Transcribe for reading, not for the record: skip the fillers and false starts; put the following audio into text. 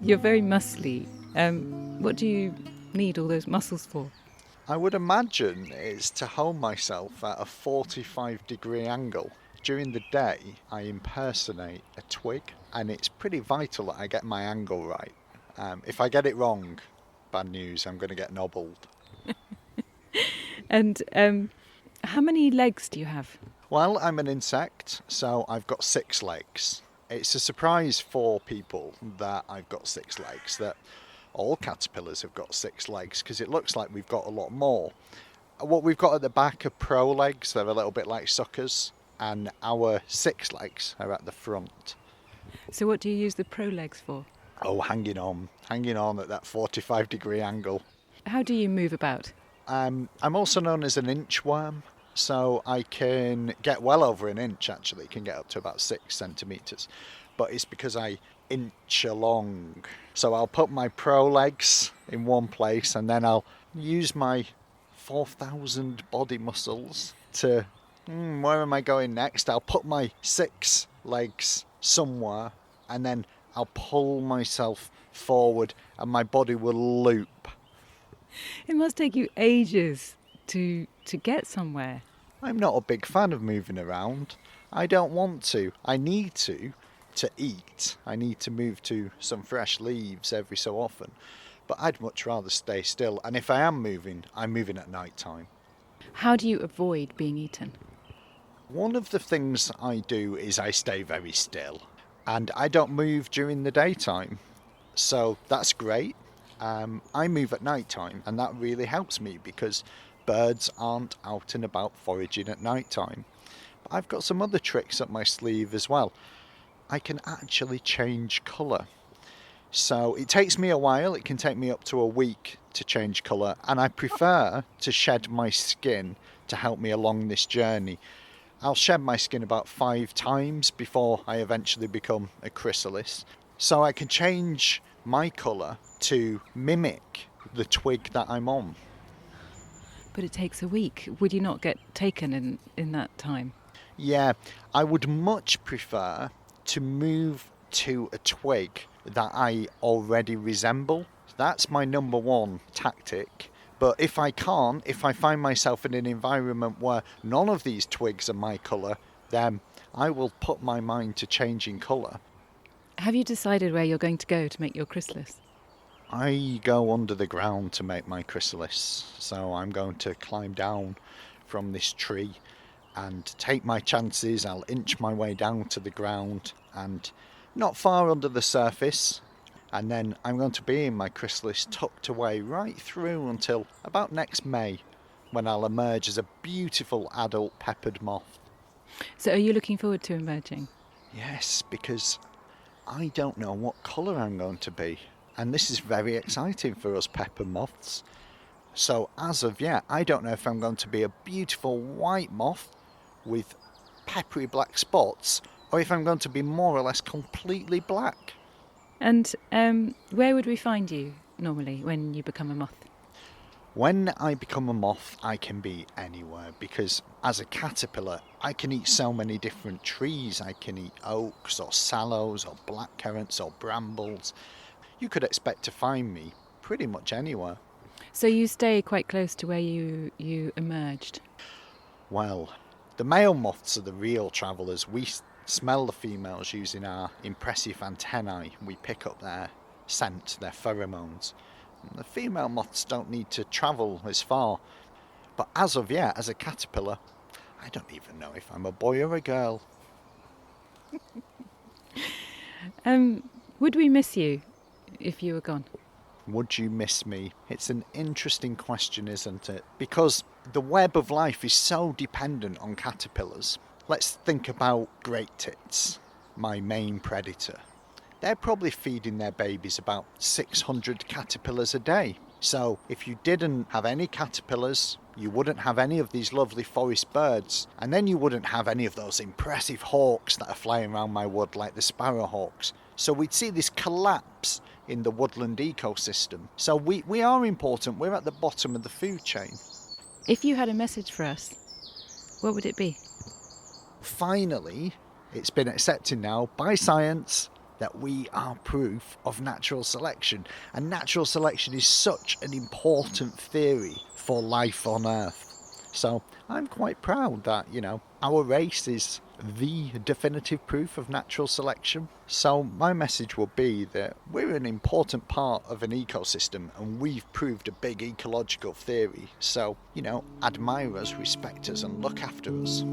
You're very muscly. What do you need all those muscles for? I would imagine it's to hold myself at a 45-degree angle. During the day, I impersonate a twig, and it's pretty vital that I get my angle right. If I get it wrong, bad news, I'm going to get nobbled. And how many legs do you have? Well, I'm an insect, so I've got 6 legs. It's a surprise for people that I've got 6 legs, that all caterpillars have got 6 legs, because it looks like we've got a lot more. What we've got at the back are pro legs, they're a little bit like suckers, and our 6 legs are at the front. So what do you use the pro legs for? Oh, hanging on at that 45-degree angle. How do you move about? I'm also known as an inchworm, so I can get well over an inch actually, can get up to about 6 centimetres. But it's because I inch along. So I'll put my pro legs in one place and then I'll use my 4,000 body muscles to, where am I going next? I'll put my 6 legs somewhere and then I'll pull myself forward and my body will loop. It must take you ages to get somewhere. I'm not a big fan of moving around. I don't want to. I need to eat. I need to move to some fresh leaves every so often. But I'd much rather stay still. And if I am moving, I'm moving at night time. How do you avoid being eaten? One of the things I do is I stay very still. And I don't move during the daytime. So that's great. I move at night time, and that really helps me because birds aren't out and about foraging at night time. But I've got some other tricks up my sleeve as well. I can actually change colour. So it takes me a while, it can take me up to a week to change colour, and I prefer to shed my skin to help me along this journey. I'll shed my skin about 5 times before I eventually become a chrysalis. So I can change my colour to mimic the twig that I'm on. But it takes a week. Would you not get taken in that time? Yeah, I would much prefer to move to a twig that I already resemble. That's my number one tactic. But if I can't, if I find myself in an environment where none of these twigs are my colour, then I will put my mind to changing colour. Have you decided where you're going to go to make your chrysalis? I go under the ground to make my chrysalis, so I'm going to climb down from this tree and take my chances. I'll inch my way down to the ground and not far under the surface, and then I'm going to be in my chrysalis tucked away right through until about next May, when I'll emerge as a beautiful adult peppered moth. So are you looking forward to emerging? Yes, because I don't know what colour I'm going to be. And this is very exciting for us pepper moths. So as of yet, I don't know if I'm going to be a beautiful white moth with peppery black spots, or if I'm going to be more or less completely black. And where would we find you normally when you become a moth? When I become a moth, I can be anywhere, because as a caterpillar, I can eat so many different trees. I can eat oaks or sallows or blackcurrants or brambles. You could expect to find me pretty much anywhere. So you stay quite close to where you emerged? Well, the male moths are the real travellers. We smell the females using our impressive antennae. We pick up their scent, their pheromones. The female moths don't need to travel as far. But as of yet, as a caterpillar, I don't even know if I'm a boy or a girl. Would we miss you if you were gone? Would you miss me? It's an interesting question, isn't it? Because the web of life is so dependent on caterpillars. Let's think about great tits, my main predator. They're probably feeding their babies about 600 caterpillars a day. So if you didn't have any caterpillars, you wouldn't have any of these lovely forest birds, and then you wouldn't have any of those impressive hawks that are flying around my wood like the sparrowhawks. So we'd see this collapse in the woodland ecosystem. So we are important. We're at the bottom of the food chain. If you had a message for us, what would it be? Finally, it's been accepted now by science that we are proof of natural selection. And natural selection is such an important theory for life on Earth. So I'm quite proud that, our race is the definitive proof of natural selection. So my message will be that we're an important part of an ecosystem and we've proved a big ecological theory. So, admire us, respect us and look after us.